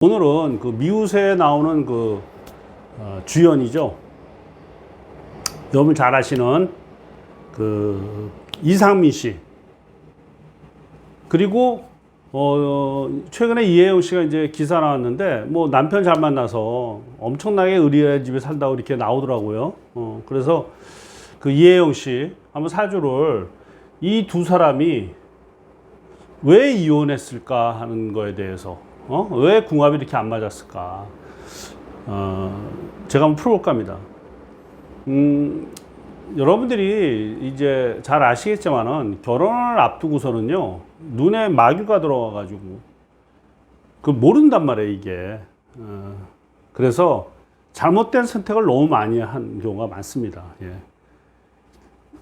오늘은 그 미우새에 나오는 주연이죠. 여러분 잘 아시는 그 이상민 씨. 그리고 최근에 이혜영 씨가 이제 기사 나왔는데 뭐 남편 잘 만나서 엄청나게 의리의 집에 산다고 이렇게 나오더라고요. 그래서 그 이혜영 씨 한번 사주를 이 두 사람이 왜 이혼했을까 하는 거에 대해서 왜 궁합이 이렇게 안 맞았을까? 제가 한번 풀어볼까 합니다. 여러분들이 이제 잘 아시겠지만은 결혼을 앞두고서는요, 눈에 마귀가 들어와가지고, 모른단 말이에요, 이게. 그래서 잘못된 선택을 너무 많이 한 경우가 많습니다. 예.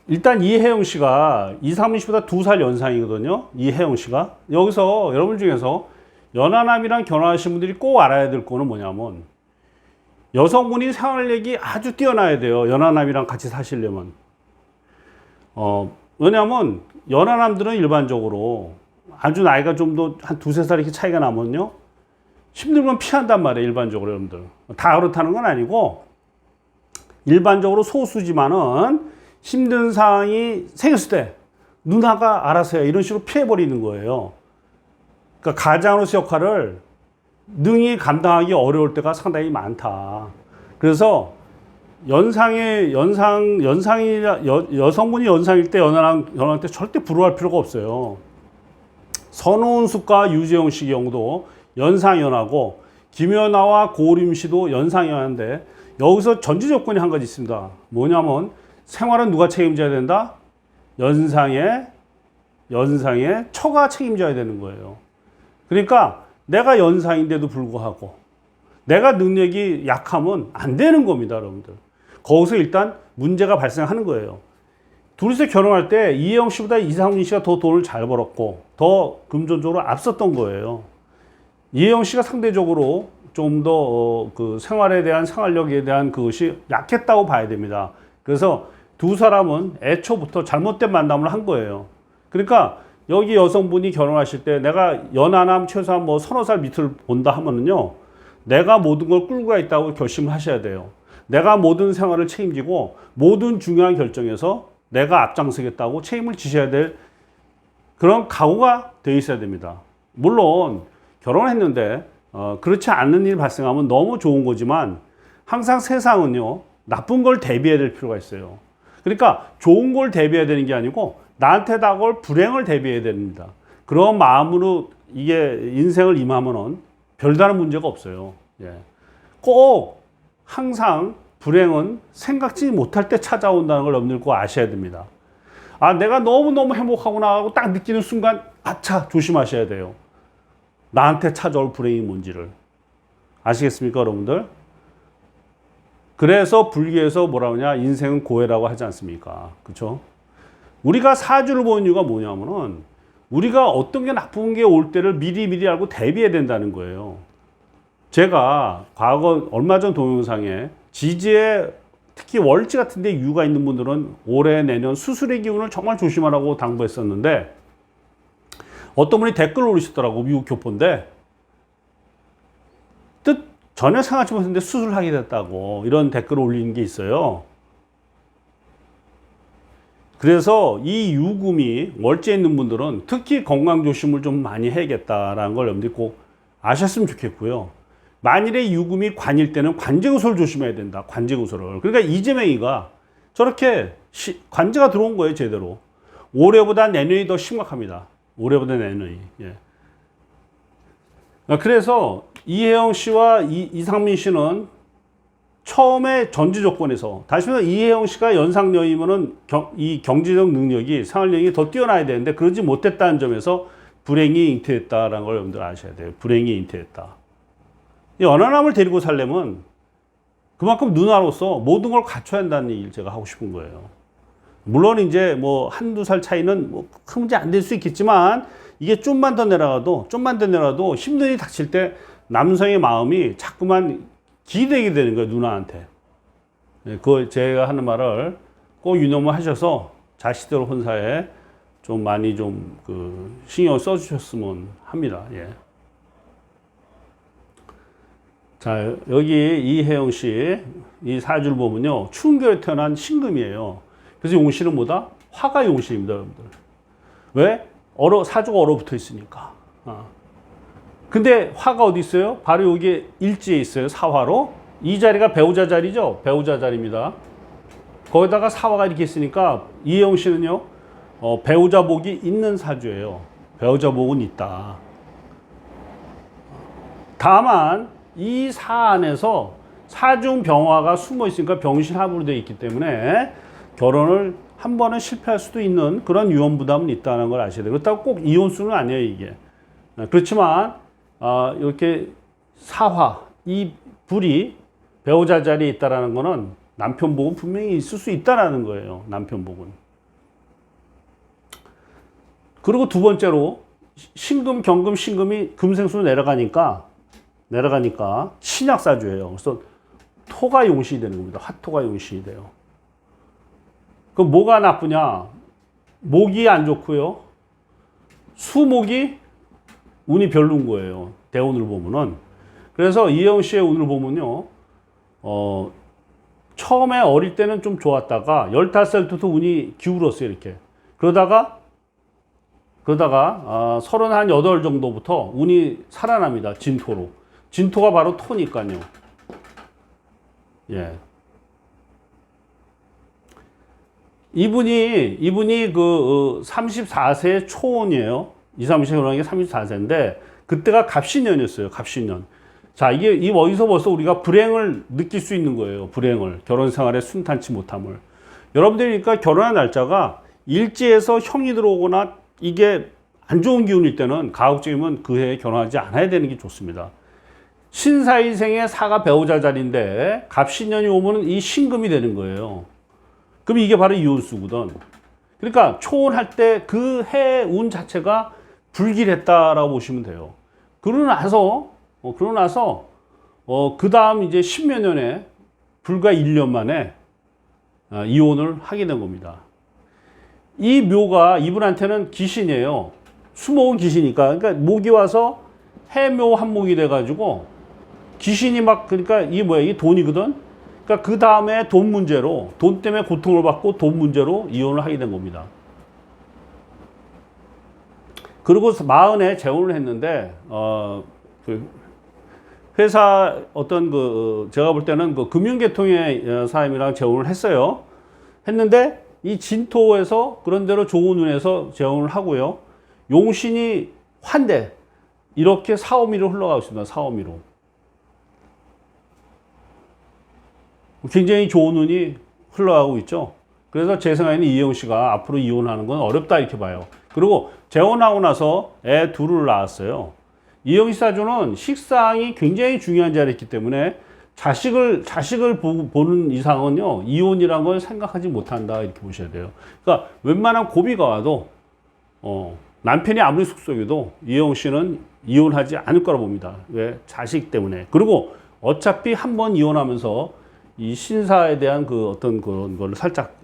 일단 이혜영 씨가 이상민 씨보다 2살 연상이거든요. 이혜영 씨가. 여기서 여러분 중에서 연하남이랑 결혼하신 분들이 꼭 알아야 될 거는 뭐냐면 여성분이 생활력이 아주 뛰어나야 돼요. 연하남이랑 같이 사시려면. 왜냐하면 연하남들은 일반적으로 아주 나이가 좀 더 한 2~3살 이렇게 차이가 나면요, 힘들면 피한단 말이에요. 일반적으로 여러분들. 다 그렇다는 건 아니고 일반적으로 소수지만은 힘든 상황이 생겼을 때 누나가 알아서 해, 이런 식으로 피해버리는 거예요. 그러니까 가장으로서 역할을 능히 감당하기 어려울 때가 상당히 많다. 그래서 여성분이 연상일 때 연하할 때 절대 부러워할 필요가 없어요. 선우은숙과 유재용 씨 경우도 연상연하고 김연아와 고우림 씨도 연상연한데 여기서 전제 조건이 한 가지 있습니다. 뭐냐면 생활은 누가 책임져야 된다? 연상의 처가 책임져야 되는 거예요. 그러니까 내가 연상인데도 불구하고 내가 능력이 약하면 안 되는 겁니다, 여러분들. 거기서 일단 문제가 발생하는 거예요. 둘이서 결혼할 때 이혜영 씨보다 이상민 씨가 더 돈을 잘 벌었고 더 금전적으로 앞섰던 거예요. 이혜영 씨가 상대적으로 좀 더 생활에 대한 생활력에 대한 그것이 약했다고 봐야 됩니다. 그래서 두 사람은 애초부터 잘못된 만남을 한 거예요. 그러니까 여기 여성분이 결혼하실 때 내가 연하남 최소한 뭐 30살 밑을 본다 하면은요, 내가 모든 걸 끌고 가 있다고 결심을 하셔야 돼요. 내가 모든 생활을 책임지고 모든 중요한 결정에서 내가 앞장서겠다고 책임을 지셔야 될 그런 각오가 되어 있어야 됩니다. 물론 결혼했는데 그렇지 않는 일이 발생하면 너무 좋은 거지만 항상 세상은요, 나쁜 걸 대비해야 될 필요가 있어요. 그러니까 좋은 걸 대비해야 되는 게 아니고 나한테 다가올 불행을 대비해야 됩니다. 그런 마음으로 이게 인생을 임하면은 별다른 문제가 없어요. 예. 꼭 항상 불행은 생각지 못할 때 찾아온다는 걸 여러분들 꼭 아셔야 됩니다. 내가 너무너무 행복하구나 하고 딱 느끼는 순간, 아차, 조심하셔야 돼요. 나한테 찾아올 불행이 뭔지를. 아시겠습니까, 여러분들? 그래서 불교에서 뭐라 하냐, 인생은 고해라고 하지 않습니까? 그렇죠? 우리가 사주를 보는 이유가 뭐냐면은 우리가 어떤 게 나쁜 게 올 때를 미리 알고 대비해야 된다는 거예요. 제가 과거 얼마 전 동영상에 지지에 특히 월지 같은 데 유가 있는 분들은 올해 내년 수술의 기운을 정말 조심하라고 당부했었는데 어떤 분이 댓글을 올리셨더라고. 미국 교포인데 뜻 전혀 생각하지 못했는데 수술하게 됐다고 이런 댓글을 올리는 게 있어요. 그래서 이 유금이 월지에 있는 분들은 특히 건강 조심을 좀 많이 해야겠다라는 걸 여러분들이 꼭 아셨으면 좋겠고요. 만일에 유금이 관일 때는 관제구설을 조심해야 된다. 관제구설을. 그러니까 이재명이가 저렇게 관제가 들어온 거예요, 제대로. 올해보다 내년이 더 심각합니다. 올해보다 내년이. 예. 그래서 이혜영 씨와 이상민 씨는 처음에 전제 조건에서, 다시 말해서 이혜영 씨가 연상녀이면은 이 경제적 능력이, 생활력이 더 뛰어나야 되는데 그러지 못했다는 점에서 불행이 잉태했다라는 걸 여러분들 아셔야 돼요. 불행이 잉태했다. 연하남을 데리고 살려면 그만큼 누나로서 모든 걸 갖춰야 한다는 얘기를 제가 하고 싶은 거예요. 물론 이제 뭐 한두 살 차이는 뭐 큰 문제 안 될 수 있겠지만 이게 좀만 더 내려가도 힘든 일이 닥칠 때 남성의 마음이 자꾸만 기대게 되는 거예요, 누나한테. 그 제가 하는 말을 꼭 유념을 하셔서 자식들 혼사에 좀 많이 좀 신경 써주셨으면 합니다. 예. 자, 여기 이혜영 씨, 이 사주를 보면요. 추운 겨울에 태어난 신금이에요. 그래서 용신은 뭐다? 화가 용신입니다, 여러분들. 왜? 사주가 얼어붙어 있으니까. 근데 화가 어디 있어요? 바로 여기 일지에 있어요. 사화로. 이 자리가 배우자 자리죠? 배우자 자리입니다. 거기다가 사화가 이렇게 있으니까 이혜영 씨는요, 배우자 복이 있는 사주예요. 배우자 복은 있다. 다만 이 사 안에서 사중 병화가 숨어 있으니까 병신합으로 되어 있기 때문에 결혼을 한 번은 실패할 수도 있는 그런 유언 부담은 있다는 걸 아셔야 돼요. 그렇다고 꼭 이혼수는 아니에요, 이게. 그렇지만 이렇게 사화, 이 불이 배우자 자리에 있다라는 거는 남편 복은 분명히 있을 수 있다라는 거예요. 남편 복은. 그리고 두 번째로 신금, 경금, 신금이 금생수로 내려가니까 신약사주예요. 그래서 토가 용신이 되는 겁니다. 화토가 용신이 돼요. 그럼 뭐가 나쁘냐? 목이 안 좋고요. 수목이 운이 별로인 거예요. 대운을 보면은. 그래서 이혜영 씨의 운을 보면요. 처음에 어릴 때는 좀 좋았다가 15살 때부터 운이 기울었어요. 이렇게. 그러다가 38 정도부터 운이 살아납니다. 진토로. 진토가 바로 토니까요. 예. 이분이 그 34세 초혼이에요. 20, 30세 결혼한 게 34세인데 그때가 갑신년이었어요. 갑신년. 자, 이게 어디서 벌써 우리가 불행을 느낄 수 있는 거예요. 불행을. 결혼 생활에 순탄치 못함을. 여러분들이 그러니까 결혼한 날짜가 일지에서 형이 들어오거나 이게 안 좋은 기운일 때는 가급적이면 그 해에 결혼하지 않아야 되는 게 좋습니다. 신사일생의 사가 배우자 자리인데 갑신년이 오면은 이 신금이 되는 거예요. 그럼 이게 바로 이혼수거든. 그러니까 초혼할 때 그 해 운 자체가 불길했다라고 보시면 돼요. 그러고 나서 그 다음 이제 10몇 년에 불과 1년 만에 이혼을 하게 된 겁니다. 이 묘가 이분한테는 귀신이에요. 수목은 귀신이니까. 그러니까 목이 와서 해묘 한목이 돼가지고 귀신이 그러니까 이게 돈이거든? 그러니까 그 다음에 돈 문제로, 돈 때문에 고통을 받고 돈 문제로 이혼을 하게 된 겁니다. 그리고 40에 재혼을 했는데, 회사 제가 볼 때는 그 금융계통의 사람이랑 재혼을 했어요. 했는데, 이 진토에서 그런 대로 좋은 운에서 재혼을 하고요. 용신이 환대. 이렇게 사오미로 흘러가고 있습니다. 사오미로. 굉장히 좋은 운이 흘러가고 있죠. 그래서 제 생각에는 이혜영 씨가 앞으로 이혼하는 건 어렵다 이렇게 봐요. 그리고 재혼하고 나서 애 둘을 낳았어요. 이혜영 씨 사주는 식상이 굉장히 중요한 자리에 있기 때문에 자식을 보는 이상은요, 이혼이란 걸 생각하지 못한다 이렇게 보셔야 돼요. 그러니까 웬만한 고비가 와도 남편이 아무리 속썩여도 이혜영 씨는 이혼하지 않을 거라 봅니다. 왜? 자식 때문에. 그리고 어차피 한 번 이혼하면서 이 신사에 대한 그 어떤 그런 걸 살짝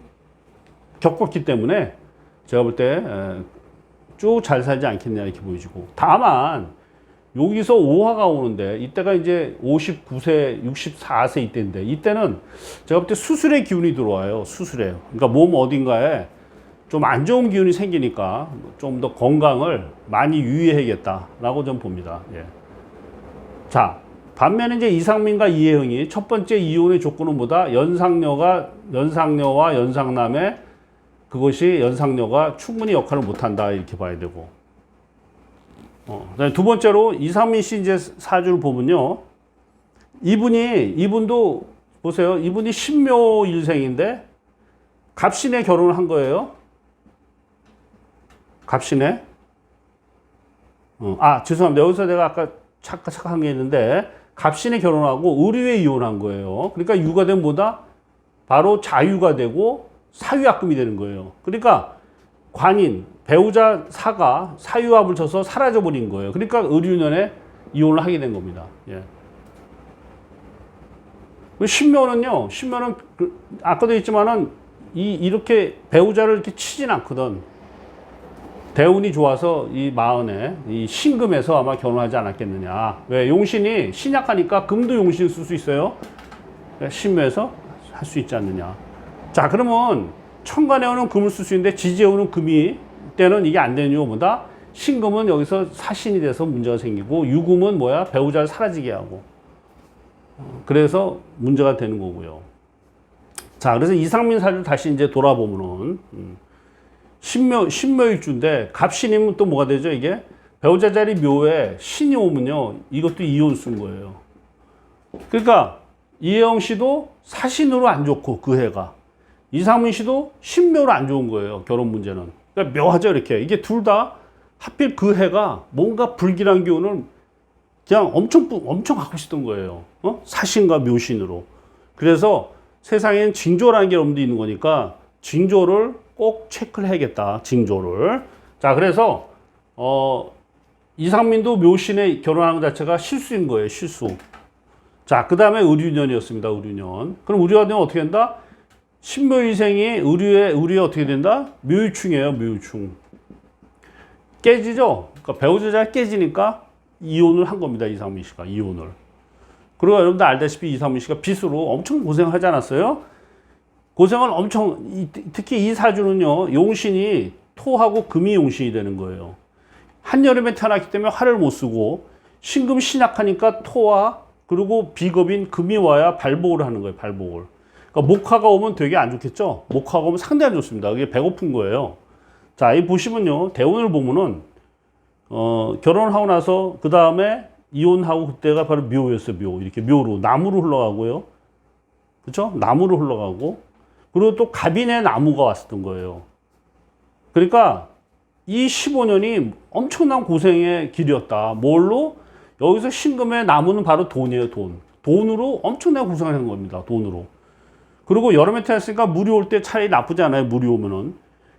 겪었기 때문에 제가 볼 때 쭉 잘 살지 않겠냐 이렇게 보여지고. 다만 여기서 오화가 오는데 이때가 이제 59세, 64세 이때인데 이때는 제가 볼 때 수술의 기운이 들어와요. 수술에. 그러니까 몸 어딘가에 좀 안 좋은 기운이 생기니까 좀 더 건강을 많이 유의해야겠다라고 좀 봅니다. 예. 자, 반면에 이제 이상민과 이혜영이 첫 번째 이혼의 조건은 뭐다? 연상녀와 연상남의 그것이 연상녀가 충분히 역할을 못한다 이렇게 봐야 되고. 두 번째로 이상민 씨 이제 사주를 보면요. 이분도 보세요. 이분이 신묘 일생인데 갑신에 결혼을 한 거예요. 갑신에. 죄송합니다. 여기서 내가 아까 착각한 게 있는데 갑신에 결혼하고 의류에 이혼한 거예요. 그러니까 유가 되면 뭐다? 바로 자유가 되고 사유합금이 되는 거예요. 그러니까 관인, 배우자 사가 사유합을 쳐서 사라져버린 거예요. 그러니까 의류년에 이혼을 하게 된 겁니다. 예. 신묘는 아까도 했지만은 이렇게 배우자를 이렇게 치진 않거든. 대운이 좋아서 이 마흔에 이 신금에서 아마 결혼하지 않았겠느냐. 왜? 용신이 신약하니까 금도 용신 쓸 수 있어요. 신묘에서 할 수 있지 않느냐. 자, 그러면 천간에 오는 금을 쓸 수 있는데 지지에 오는 금이 때는 이게 안 되는 이유가 뭐다? 신금은 여기서 사신이 돼서 문제가 생기고 유금은 뭐야? 배우자를 사라지게 하고. 그래서 문제가 되는 거고요. 자, 그래서 이상민 사주를 다시 이제 돌아보면은 신묘일주인데 갑신이면 또 뭐가 되죠? 이게 배우자 자리 묘에 신이 오면요, 이것도 이혼 쓴 거예요. 그러니까 이혜영 씨도 사신으로 안 좋고 그 해가 이상민 씨도 신묘로 안 좋은 거예요. 결혼 문제는. 그러니까 묘하죠, 이렇게. 이게 둘 다 하필 그 해가 뭔가 불길한 기운을 그냥 엄청 갖고 있었던 거예요. 사신과 묘신으로. 그래서 세상엔 징조라는 게 여러분도 있는 거니까 징조를 꼭 체크를 해야겠다. 징조를. 자, 그래서 이상민도 묘신에 결혼하는 것 자체가 실수인 거예요. 실수. 자, 그 다음에 의류년이었습니다. 의류년. 그럼 의류년은 어떻게 된다? 신묘일생이 의류에 어떻게 된다? 묘유충이에요. 묘유충. 깨지죠? 그러니까 배우자가 깨지니까 이혼을 한 겁니다. 이상민 씨가 이혼을. 그리고 여러분들 알다시피 이상민 씨가 빚으로 엄청 고생하지 않았어요? 고생을 엄청, 특히 이 사주는요, 용신이 토하고 금이 용신이 되는 거예요. 한여름에 태어났기 때문에 화를 못 쓰고, 신금 신약하니까 토와, 그리고 비겁인 금이 와야 발복을 하는 거예요, 발복을. 그러니까 목화가 오면 되게 안 좋겠죠? 목화가 오면 상당히 안 좋습니다. 그게 배고픈 거예요. 자, 이 보시면요, 대운을 보면은, 결혼을 하고 나서, 그 다음에 이혼하고 그때가 바로 묘였어요, 묘. 이렇게 묘로, 나무로 흘러가고요. 그쵸? 나무로 흘러가고, 그리고 또 갑인의 나무가 왔었던 거예요. 그러니까 이 15년이 엄청난 고생의 길이었다. 뭘로? 여기서 신금의 나무는 바로 돈이에요, 돈. 돈으로 엄청나게 고생을 한 겁니다, 돈으로. 그리고 여름에 태어났으니까 물이 올 때 차라리 나쁘지 않아요, 물이 오면은.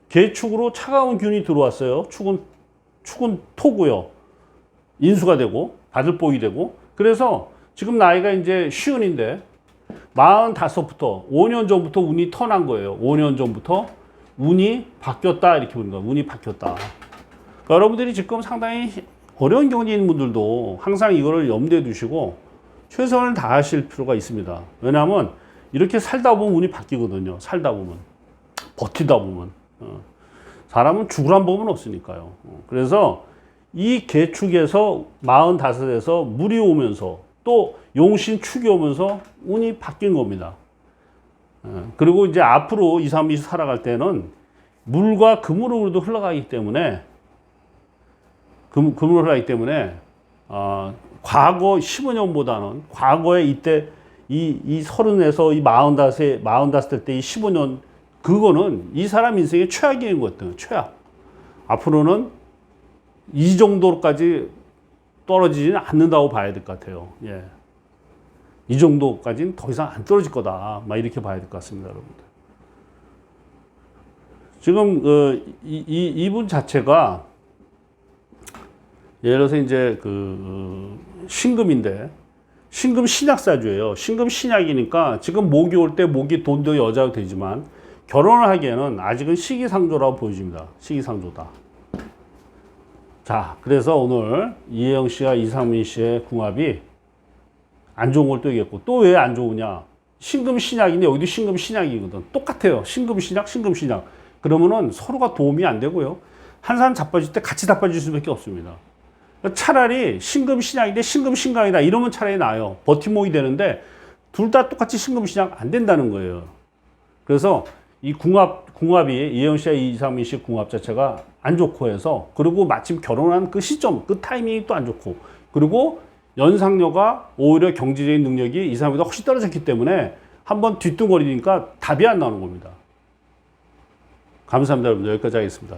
개축으로 차가운 균이 들어왔어요. 축은 토고요. 인수가 되고, 바들복이 되고. 그래서 지금 나이가 이제 쉬운인데, 45부터 5년 전부터 운이 턴한 거예요. 5년 전부터 운이 바뀌었다 이렇게 보는 거예요. 운이 바뀌었다. 그러니까 여러분들이 지금 상당히 어려운 경우에 있는 분들도 항상 이거를 염두에 두시고 최선을 다하실 필요가 있습니다. 왜냐하면 이렇게 살다 보면 운이 바뀌거든요. 살다 보면. 버티다 보면. 사람은 죽으란 법은 없으니까요. 그래서 이 개축에서 45에서 물이 오면서 또 용신 축이 오면서 운이 바뀐 겁니다. 그리고 이제 앞으로 2, 3, 2 살아갈 때는 물과 금으로도 흘러가기 때문에 금으로 흘러가기 때문에 과거 15년보다는 과거에 이때 이 30에서 이 45살 때 이 15년 그거는 이 사람 인생의 최악인 것 같아요. 최악. 앞으로는 이 정도까지 떨어지지는 않는다고 봐야 될 것 같아요. 예. 이 정도까지는 더 이상 안 떨어질 거다. 막 이렇게 봐야 될 것 같습니다, 여러분들. 지금 이분 자체가 예를 들어서 이제 신금인데 신금 신약사주예요. 신금 신약이니까 지금 목이 올 때 목이 돈도 여자가 되지만 결혼을 하기에는 아직은 시기상조라고 보여집니다. 시기상조다. 자, 그래서 오늘 이혜영 씨와 이상민 씨의 궁합이 안 좋은 걸 또 얘기했고, 또 왜 안 좋으냐? 신금 신약인데 여기도 신금 신약이거든. 똑같아요. 신금 신약, 신금 신약. 그러면은 서로가 도움이 안 되고요. 한 사람 자빠질 때 같이 자빠질 수밖에 없습니다. 차라리 신금 신약인데 신금 신강이다. 이러면 차라리 나아요. 버팀목이 되는데 둘 다 똑같이 신금 신약 안 된다는 거예요. 그래서 이 궁합이 이혜영 씨와 이상민 씨 궁합 자체가 안 좋고 해서, 그리고 마침 결혼한 그 시점, 그 타이밍이 또 안 좋고, 그리고 연상녀가 오히려 경제적인 능력이 이 사람보다 훨씬 떨어졌기 때문에 한번 뒤뚱거리니까 답이 안 나오는 겁니다. 감사합니다, 여러분들. 여기까지 하겠습니다.